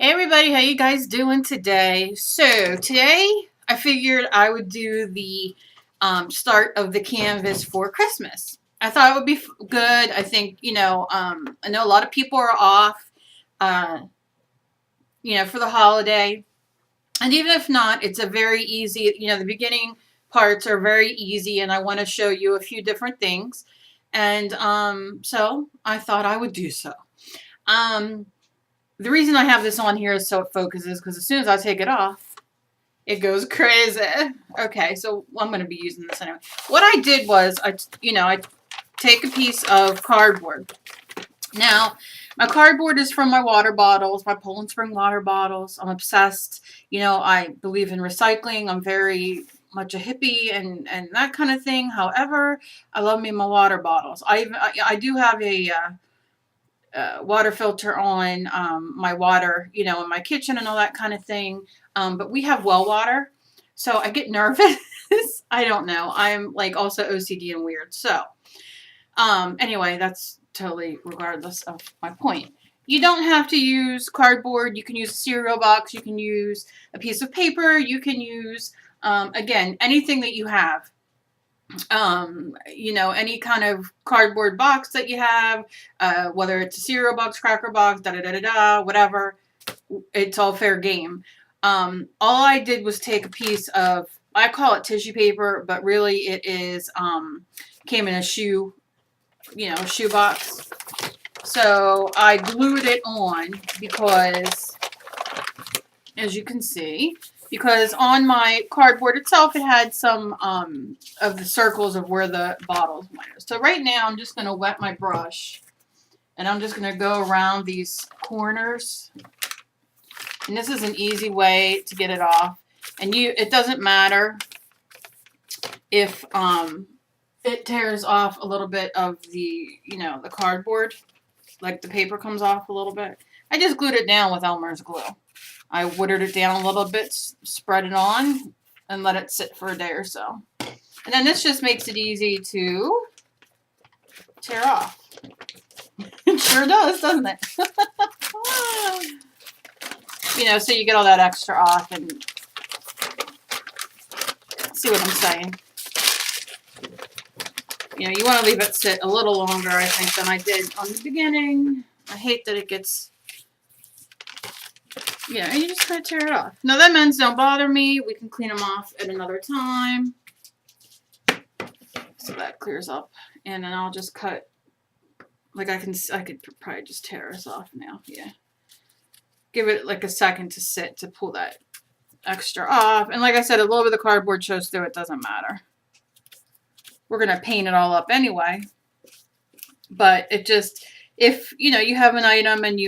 Hey everybody, how you guys doing today? So today I figured I would do the start of the canvas for Christmas. I thought it would be good. I think, I know a lot of people are off, uh, for the holiday. And even if not, it's a very easy, the beginning parts are very easy and I want to show you a few different things. And so I thought I would do so. Um, the reason I have this on here is so it focuses because as soon as I take it off, it goes crazy. Okay, so I'm going to be using this anyway. What I did was, I take a piece of cardboard. Now, my cardboard is from my water bottles, my Poland Spring water bottles. I'm obsessed. I believe in recycling. I'm very much a hippie and that kind of thing. However, I love me my water bottles. I do have a water filter on my water, in my kitchen and all that kind of thing. But we have well water, so I get nervous. I don't know. I'm like also OCD and weird. So anyway, that's totally regardless of my point. You don't have to use cardboard. You can use a cereal box. You can use a piece of paper. You can use, again, anything that you have. Any kind of cardboard box that you have, whether it's a cereal box, cracker box, da da da da da, whatever, it's all fair game. All I did was take a piece of, I call it tissue paper, but really it is, came in a shoe box. So I glued it on because, as you can see, because on my cardboard itself, it had some of the circles of where the bottles went. So right now, I'm just going to wet my brush, and I'm just going to go around these corners. And this is an easy way to get it off. And it doesn't matter if it tears off a little bit of the, the cardboard, like the paper comes off a little bit. I just glued it down with Elmer's glue. I watered it down a little bit, spread it on, and let it sit for a day or so. And then this just makes it easy to tear off. It sure does, doesn't it? So you get all that extra off and see what I'm saying. You want to leave it sit a little longer, I think, than I did on the beginning. I hate that it gets... and you just kind of tear it off. Now, them ends don't bother me. We can clean them off at another time. So that clears up. And then I'll just cut, like I could probably just tear this off now. Yeah. Give it like a second to sit to pull that extra off. And like I said, a little bit of the cardboard shows through. It doesn't matter. We're going to paint it all up anyway. But it just, if, you have an item and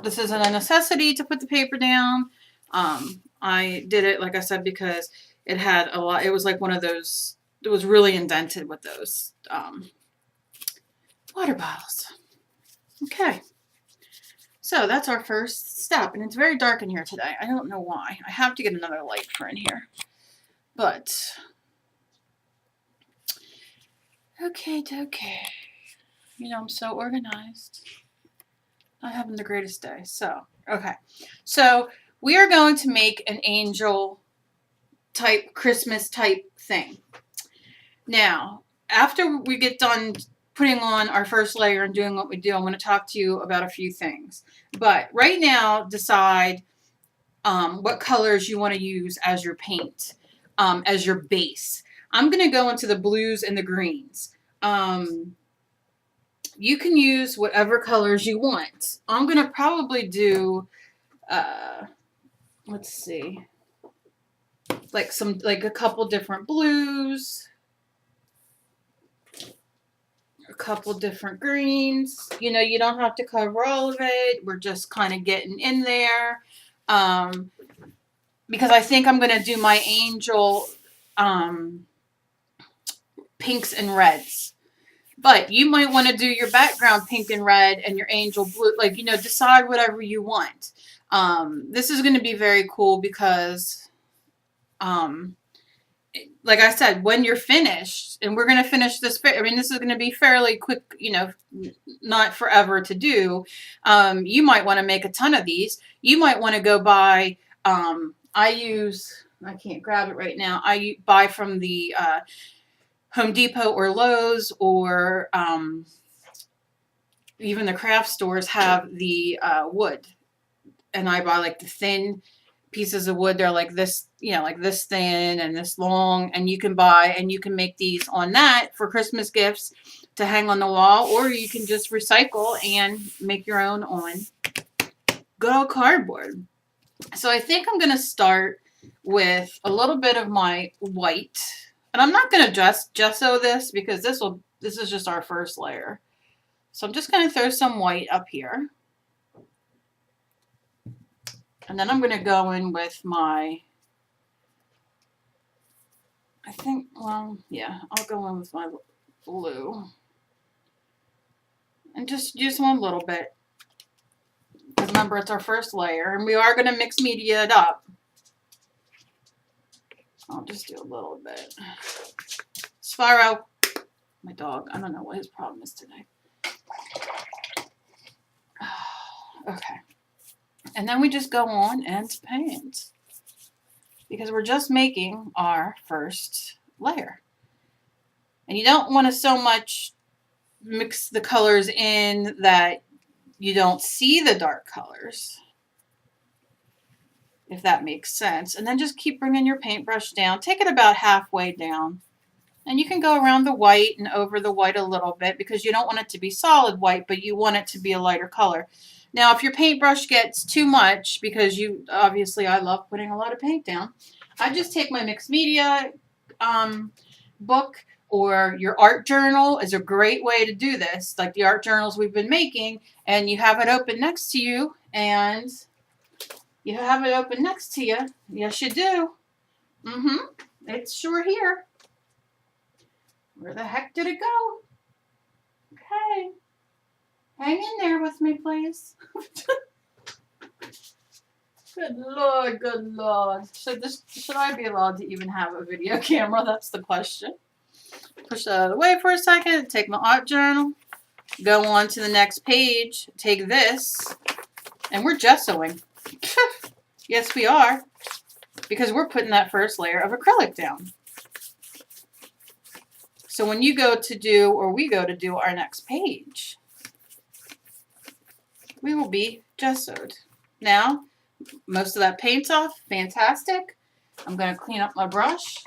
this isn't a necessity to put the paper down. I did it, like I said, because it had a lot. It was like one of those, it was really indented with those water bottles. Okay. So that's our first step. And it's very dark in here today. I don't know why. I have to get another light for in here. But, okay. I'm so organized. Not having the greatest day. So, okay. So, we are going to make an angel type, Christmas type thing. Now, after we get done putting on our first layer and doing what we do, I'm going to talk to you about a few things. But right now, decide what colors you want to use as your paint, as your base. I'm going to go into the blues and the greens. You can use whatever colors you want. I'm going to probably do, let's see, like a couple different blues, a couple different greens. You don't have to cover all of it. We're just kind of getting in there. Because I think I'm going to do my angel pinks and reds. But you might want to do your background pink and red and your angel blue. Like, decide whatever you want. This is going to be very cool because like I said, when you're finished, and we're going to finish this, I mean, this is going to be fairly quick, not forever to do. You might want to make a ton of these. You might want to go buy, I can't grab it right now. I buy from the Home Depot or Lowe's, or even the craft stores have the wood. And I buy like the thin pieces of wood. They're like this, like this thin and this long, and you can buy and you can make these on that for Christmas gifts to hang on the wall, or you can just recycle and make your own on good old cardboard. So I think I'm going to start with a little bit of my white, and I'm not going to gesso this because this is just our first layer. So I'm just going to throw some white up here. And then I'm going to go in with my, I'll go in with my blue. And just use one little bit. Because remember, it's our first layer. And we are going to mix media it up. I'll just do a little bit. Sparrow, my dog, I don't know what his problem is today. Okay. And then we just go on and paint, because we're just making our first layer. And you don't want to so much mix the colors in that you don't see the dark colors, if that makes sense. And then just keep bringing your paintbrush down. Take it about halfway down. And you can go around the white and over the white a little bit, because you don't want it to be solid white, but you want it to be a lighter color. Now, if your paintbrush gets too much, because obviously I love putting a lot of paint down, I just take my mixed media book, or your art journal is a great way to do this, like the art journals we've been making, and you have it open next to you, and you have it open next to you. Yes, you do. It's sure here. Where the heck did it go? Okay. Hang in there with me, please. Good Lord, good Lord. Should I be allowed to even have a video camera? That's the question. Push that out of the way for a second. Take my art journal. Go on to the next page. Take this. And we're gessoing. Yes, we are. Because we're putting that first layer of acrylic down. So when you go to do, or we go to do our next page, we will be gessoed. Now, most of that paint's off. Fantastic. I'm going to clean up my brush.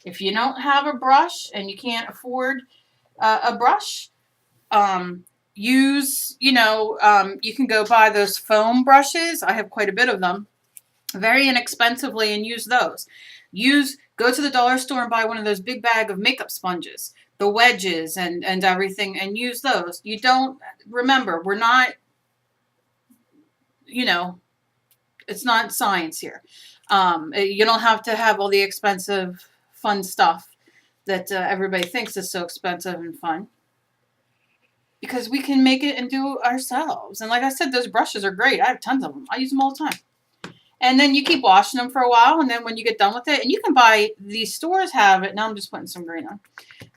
If you don't have a brush and you can't afford a brush, you can go buy those foam brushes. I have quite a bit of them, very inexpensively, and use those. Go to the dollar store and buy one of those big bag of makeup sponges, the wedges and everything, and use those. Remember, we're not, it's not science here. You don't have to have all the expensive, fun stuff that everybody thinks is so expensive and fun. Because we can make it and do it ourselves. And like I said, those brushes are great. I have tons of them. I use them all the time. And then you keep washing them for a while, and then when you get done with it, and you can buy, these stores have it. Now I'm just putting some green on.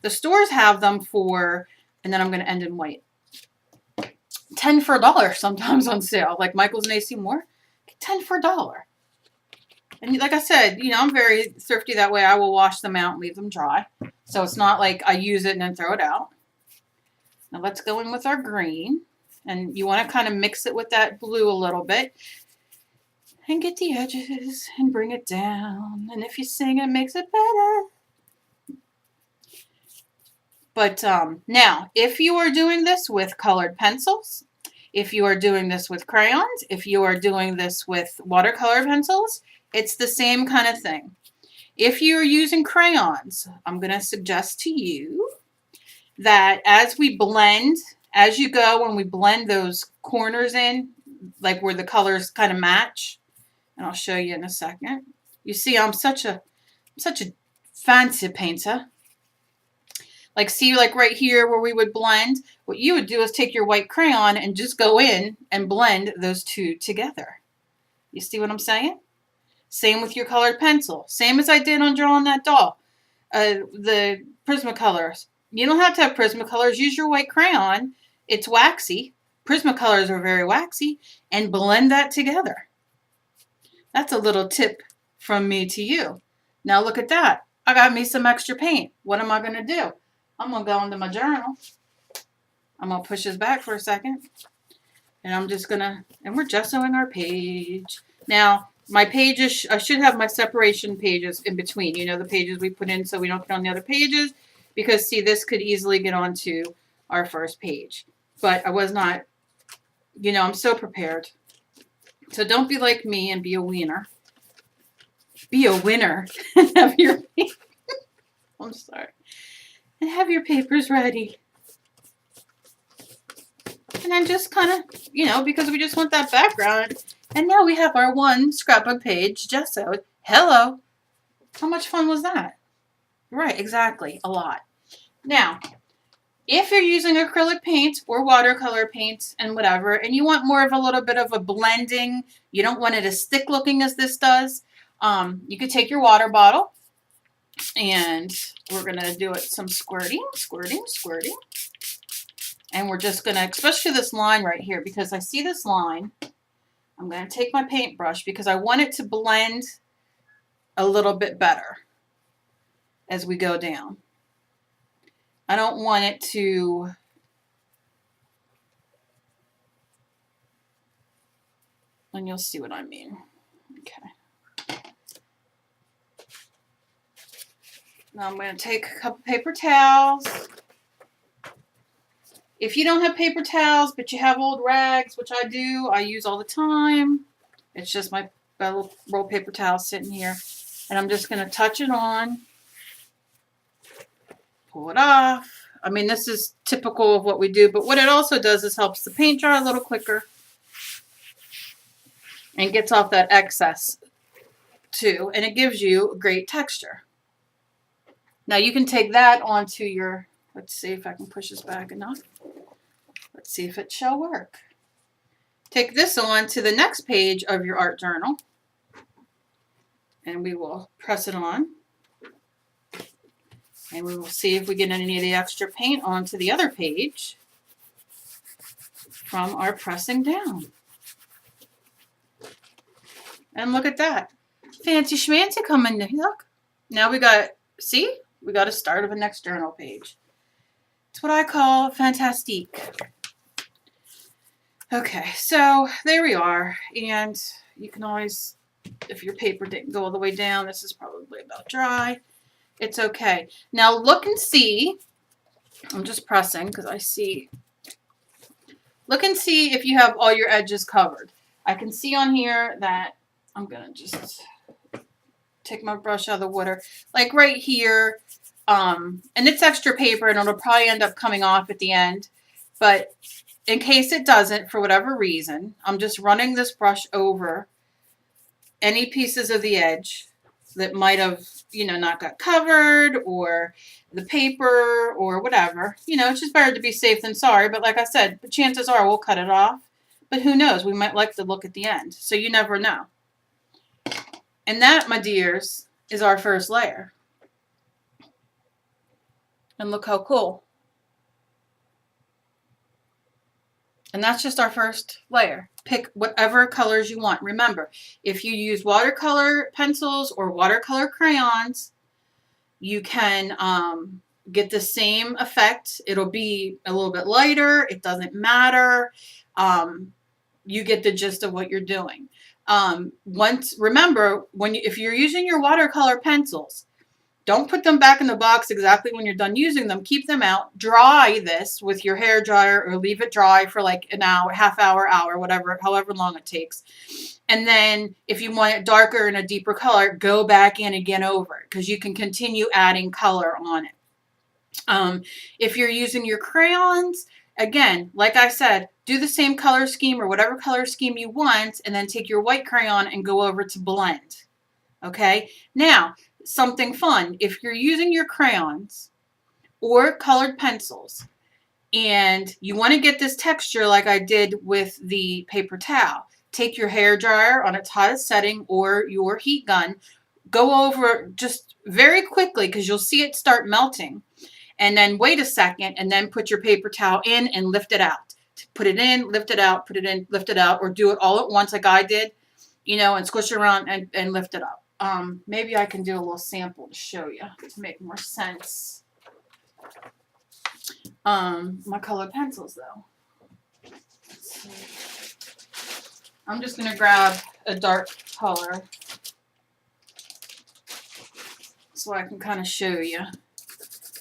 The stores have them for, and then I'm going to end in white, 10 for $1 sometimes on sale. Like Michael's and AC Moore, 10 for $1. And like I said, I'm very thrifty that way. I will wash them out and leave them dry. So it's not like I use it and then throw it out. Now let's go in with our green. And you want to kind of mix it with that blue a little bit. And get the edges and bring it down. And if you sing, it makes it better. But now, if you are doing this with colored pencils, if you are doing this with crayons, if you are doing this with watercolor pencils, it's the same kind of thing. If you're using crayons, I'm going to suggest to you that as we blend, as you go and we blend those corners in, like where the colors kind of match, and I'll show you in a second. You see, I'm such a fancy painter. Like, see, like right here where we would blend, what you would do is take your white crayon and just go in and blend those two together. You see what I'm saying? Same with your colored pencil. Same as I did on drawing that doll. The Prismacolors. You don't have to have Prismacolors. Use your white crayon. It's waxy. Prismacolors are very waxy. And blend that together. That's a little tip from me to you. Now look at that. I got me some extra paint. What am I going to do? I'm going to go into my journal. I'm going to push this back for a second. And I'm just going to, and we're gessoing our page. Now, my pages, I should have my separation pages in between. You know, the pages we put in so we don't get on the other pages. Because, see, this could easily get onto our first page. But I was not, you know, I'm so prepared. So don't be like me and be a wiener. Be a winner and have your, I'm sorry, and have your papers ready. And then just kind of, you know, because we just want that background. And now we have our one scrapbook page gessoed. Hello. How much fun was that? Right, exactly. A lot. Now, if you're using acrylic paint or watercolor paint and whatever, and you want more of a little bit of a blending, you don't want it as thick looking as this does, you could take your water bottle and we're going to do it some squirting, squirting, squirting. And we're just going to, especially this line right here, because I see this line, I'm going to take my paintbrush because I want it to blend a little bit better as we go down. I don't want it to and you'll see what I mean. Okay. Now I'm going to take a couple paper towels. If you don't have paper towels, but you have old rags, which I do, I use all the time. It's just my little roll paper towel sitting here. And I'm just going to touch it on. Pull it off. I mean, this is typical of what we do, but what it also does is helps the paint dry a little quicker. And gets off that excess, too. And it gives you a great texture. Now, you can take that onto your... Let's see if I can push this back enough. Let's see if it shall work. Take this on to the next page of your art journal. And we will press it on. And we will see if we get any of the extra paint onto the other page from our pressing down. And look at that. Fancy schmancy coming. Look. Now we got, see? We got a start of a next journal page. It's what I call fantastique. Okay, so there we are. And you can always, if your paper didn't go all the way down, this is probably about dry. It's okay. Now look and see. I'm just pressing because I see. Look and see if you have all your edges covered. I can see on here that I'm going to just take my brush out of the water. Like right here. And it's extra paper and it'll probably end up coming off at the end. But in case it doesn't, for whatever reason, I'm just running this brush over any pieces of the edge that might have, you know, not got covered or the paper or whatever. You know, it's just better to be safe than sorry. But like I said, the chances are we'll cut it off. But who knows? We might like the look at the end. So you never know. And that, my dears, is our first layer. And look how cool. And that's just our first layer. Pick whatever colors you want. Remember, if you use watercolor pencils or watercolor crayons, you can get the same effect. It'll be a little bit lighter. It doesn't matter. You get the gist of what you're doing. Remember, if you're using your watercolor pencils, don't put them back in the box exactly when you're done using them. Keep them out. Dry this with your hair dryer or leave it dry for like an hour, half hour, whatever, however long it takes. And then if you want it darker and a deeper color, go back in again over it because you can continue adding color on it. If you're using your crayons, again, like I said, do the same color scheme or whatever color scheme you want and then take your white crayon and go over to blend. Okay? Now, something fun. If you're using your crayons or colored pencils and you want to get this texture like I did with the paper towel, take your hair dryer on its hottest setting or your heat gun, go over just very quickly because you'll see it start melting. And then wait a second and then put your paper towel in and lift it out. Put it in, lift it out, put it in, lift it out, or do it all at once like I did, you know, and squish it around and lift it up. Maybe I can do a little sample to show you to make more sense. My colored pencils though. Let's see. I'm just going to grab a dark color so I can kind of show you.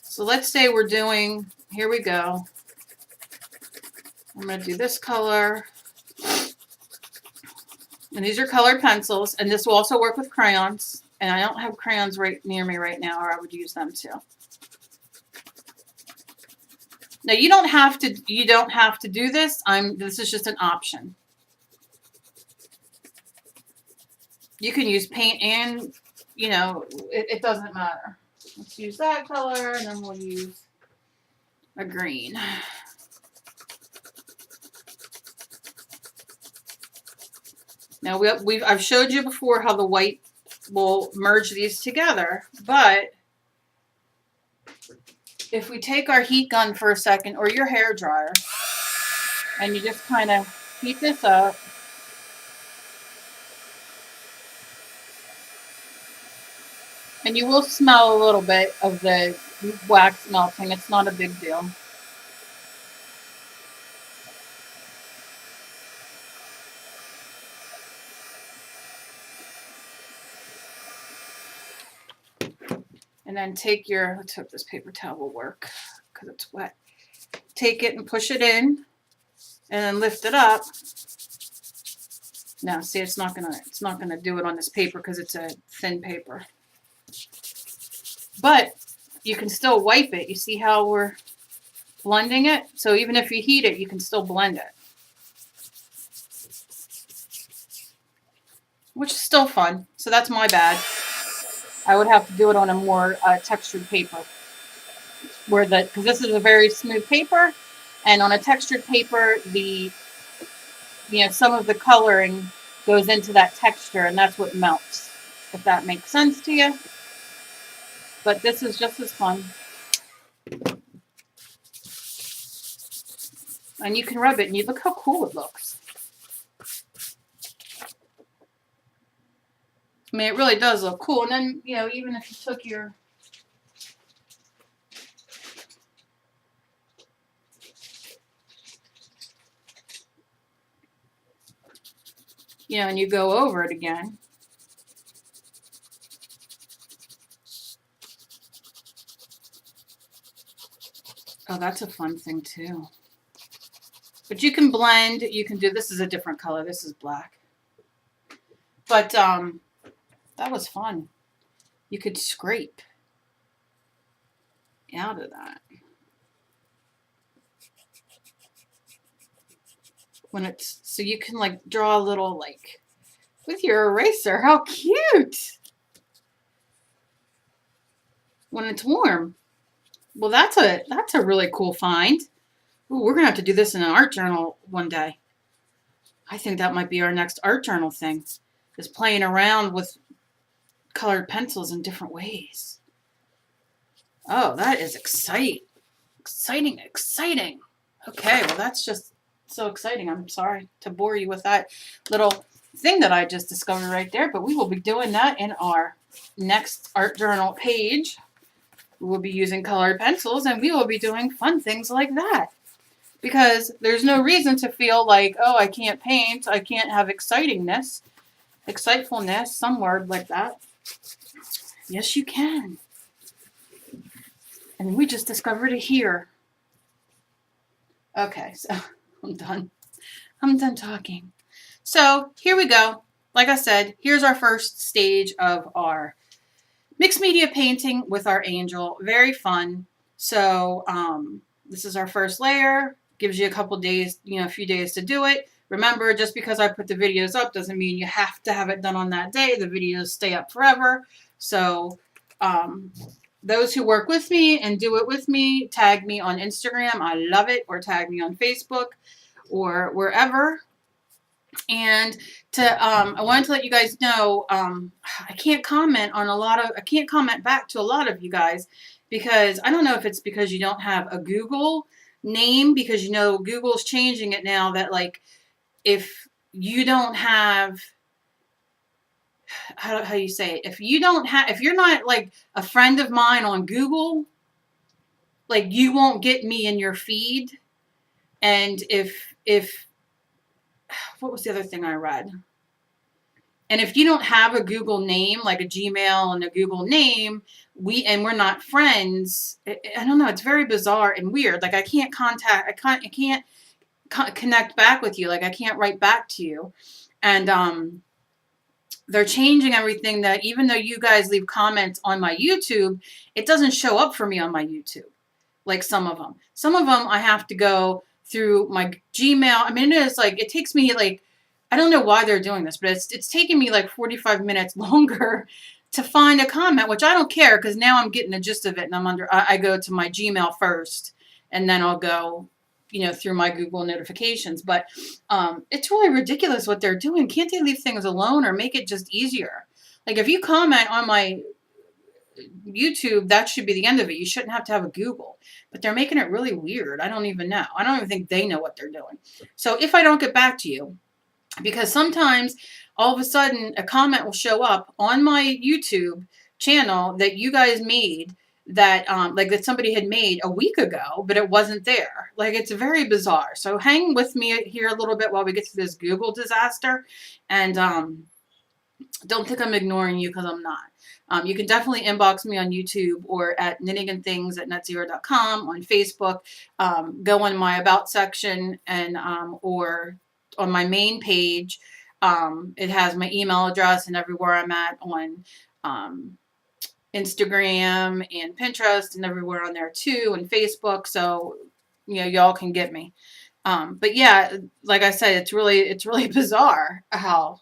So let's say we're doing, here we go. I'm going to do this color. And these are colored pencils, and this will also work with crayons. And I don't have crayons right near me right now, or I would use them too. Now you don't have to do this. This is just an option. You can use paint and, you know, it doesn't matter. Let's use that color, and then we'll use a green. Now I've showed you before how the white will merge these together, but if we take our heat gun for a second, or your hair dryer, and you just kind of heat this up, and you will smell a little bit of the wax melting. It's not a big deal. And then take your, let's hope this paper towel will work because it's wet. Take it and push it in, and then lift it up. Now, see, it's not gonna do it on this paper because it's a thin paper. But you can still wipe it. You see how we're blending it? So even if you heat it, you can still blend it, which is still fun. So that's my bad. I would have to do it on a more textured paper, because this is a very smooth paper, and on a textured paper, some of the coloring goes into that texture, and that's what melts. If that makes sense to you. But this is just as fun. And you can rub it, and you look how cool it looks. I mean, it really does look cool. And then, you know, even if you took your and you go over it again. Oh, that's a fun thing too. But you can blend, you can do, this is a different color. This is black. But, that was fun. You could scrape out of that. So you can like draw a little like with your eraser. How cute! When it's warm. Well, that's a really cool find. Ooh, we're gonna have to do this in an art journal one day. I think that might be our next art journal thing. Is playing around with colored pencils in different ways. Oh, that is exciting. Exciting. Okay, well that's just so exciting. I'm sorry to bore you with that little thing that I just discovered right there, but we will be doing that in our next art journal page. We will be using colored pencils, and we will be doing fun things like that. Because there's no reason to feel like, oh, I can't paint, I can't have excitefulness, some word like that. Yes, you can. And we just discovered it here. Okay, so I'm done. I'm done talking. So here we go. Like I said, here's our first stage of our mixed media painting with our angel. Very fun. So this is our first layer. Gives you a couple days, a few days to do it. Remember, just because I put the videos up doesn't mean you have to have it done on that day. The videos stay up forever. So those who work with me and do it with me, tag me on Instagram. I love it. Or tag me on Facebook or wherever. And I wanted to let you guys know, I can't comment on I can't comment back to a lot of you guys because I don't know if it's because you don't have a Google name, because Google's changing it now that like if you don't have, how you say it, if you're not like a friend of mine on Google, like you won't get me in your feed. And if what was the other thing I read? And if you don't have a Google name, like a Gmail and a Google name, we're not friends. I don't know. It's very bizarre and weird. Like I can't connect back with you. Like I can't write back to you. And they're changing everything, that even though you guys leave comments on my YouTube, it doesn't show up for me on my YouTube. Like some of them. Some of them I have to go through my Gmail. I mean, it takes me like, I don't know why they're doing this, but it's taking me like 45 minutes longer to find a comment, which I don't care because now I'm getting the gist of it, and I go to my Gmail first, and then I'll go, through my Google notifications. But it's really ridiculous what they're doing. Can't they leave things alone or make it just easier? Like if you comment on my YouTube, that should be the end of it. You shouldn't have to have a Google. But they're making it really weird. I don't even know. I don't even think they know what they're doing. So if I don't get back to you, because sometimes all of a sudden a comment will show up on my YouTube channel that you guys made, that that somebody had made a week ago, but it wasn't there. Like it's very bizarre. So hang with me here a little bit while we get through this Google disaster. And don't think I'm ignoring you, because I'm not. You can definitely inbox me on YouTube or at knittingandthings@netzero.com, on Facebook. Go on my About section, and or on my main page. It has my email address and everywhere I'm at on Instagram and Pinterest and everywhere on there too, and Facebook. So y'all can get me. But yeah, like I said, it's really bizarre how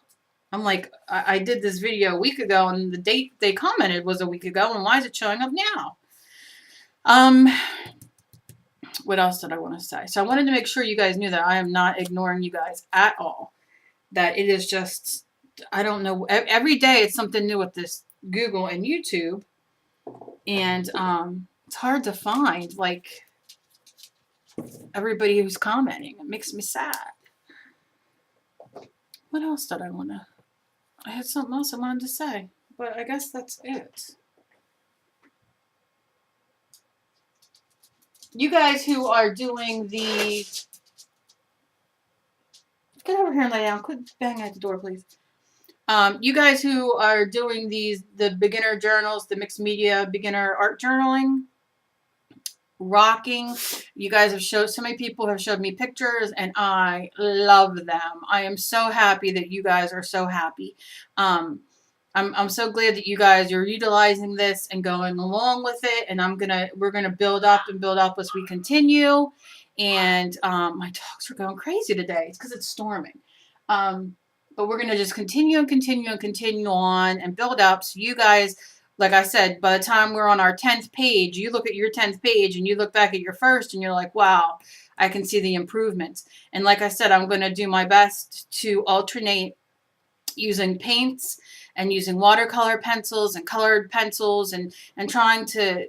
I'm like, I did this video a week ago, and the date they commented was a week ago, and why is it showing up now? What else did I want to say? So I wanted to make sure you guys knew that I am not ignoring you guys at all. That it is just, I don't know, every day it's something new with this Google and YouTube, and it's hard to find like everybody who's commenting. It makes me sad. What else did I want to? I had something else I wanted to say, but I guess that's it. You guys who are doing the... Get over here and lay down. Quit banging at the door, please. You guys who are doing the beginner journals, the mixed media beginner art journaling, rocking. You guys have so many people have showed me pictures, and I love them. I am so happy that you guys are so happy. I'm so glad that you guys are utilizing this and going along with it, and we're gonna build up and build up as we continue. And my dogs are going crazy today. It's because it's storming. But we're gonna just continue and continue and continue on and build up. So you guys, like I said, by the time we're on our 10th page, you look at your 10th page and you look back at your first, and you're like, wow, I can see the improvements. And like I said, I'm gonna do my best to alternate using paints and using watercolor pencils and colored pencils, and trying to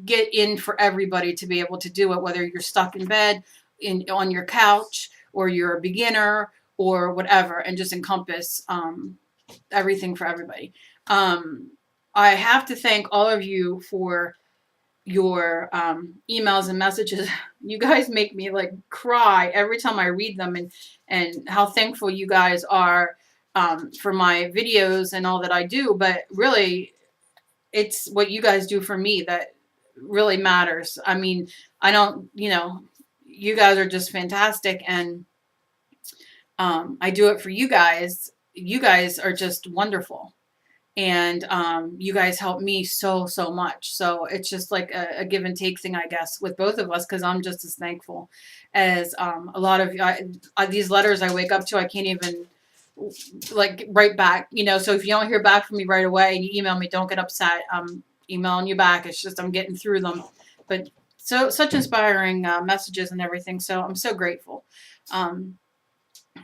get in for everybody to be able to do it, whether you're stuck in bed, on your couch, or you're a beginner or whatever, and just encompass everything for everybody. I have to thank all of you for your emails and messages. You guys make me like cry every time I read them, and how thankful you guys are for my videos and all that I do. But really, it's what you guys do for me that really matters. I mean, I don't, you guys are just fantastic, and I do it for you guys. You guys are just wonderful. And you guys help me so much. So it's just like a give and take thing, I guess, with both of us, because I'm just as thankful as a lot of these letters I wake up to. I can't even like write back, so if you don't hear back from me right away and you email me, don't get upset. I'm emailing you back. It's just I'm getting through them. But such inspiring messages and everything. So I'm so grateful.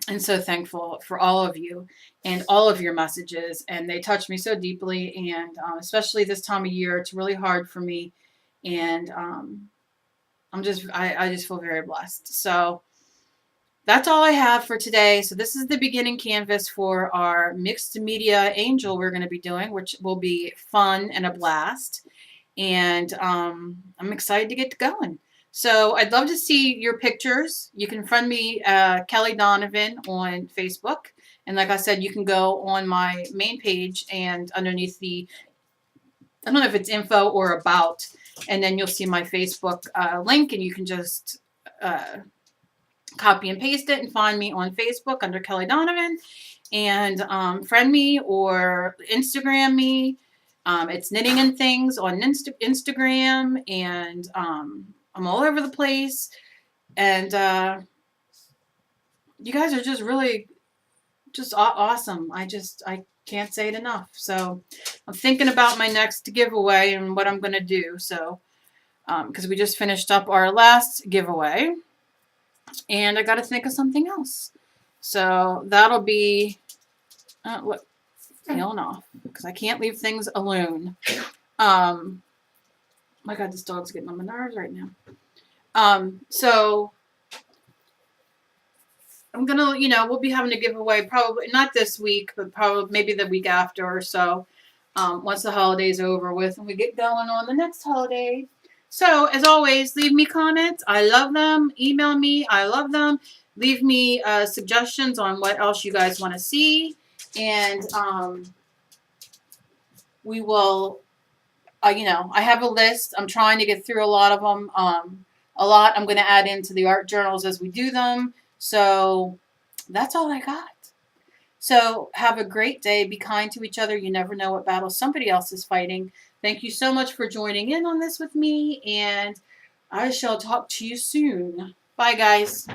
and so thankful for all of you and all of your messages. And they touch me so deeply. And especially this time of year, it's really hard for me. And I just feel very blessed. So that's all I have for today. So this is the beginning canvas for our mixed media angel we're going to be doing, which will be fun and a blast. And I'm excited to get going. So I'd love to see your pictures. You can friend me, Kelly Donovan, on Facebook. And like I said, you can go on my main page and underneath I don't know if it's info or about, and then you'll see my Facebook link, and you can just copy and paste it and find me on Facebook under Kelly Donovan, and friend me or Instagram me. It's Knitting and Things on Instagram, and I'm all over the place. And you guys are just really just awesome. I can't say it enough. So I'm thinking about my next giveaway and what I'm going to do. So because we just finished up our last giveaway, and I got to think of something else. So that'll be what peeling off, because I can't leave things alone. My God, this dog's getting on my nerves right now. So I'm gonna, we'll be having a giveaway probably not this week, but probably maybe the week after or so. Once the holiday's over with and we get going on the next holiday. So as always, leave me comments. I love them. Email me. I love them. Leave me suggestions on what else you guys want to see, and we will. I have a list. I'm trying to get through a lot of them. A lot I'm going to add into the art journals as we do them. So that's all I got. So have a great day. Be kind to each other. You never know what battle somebody else is fighting. Thank you so much for joining in on this with me, and I shall talk to you soon. Bye, guys.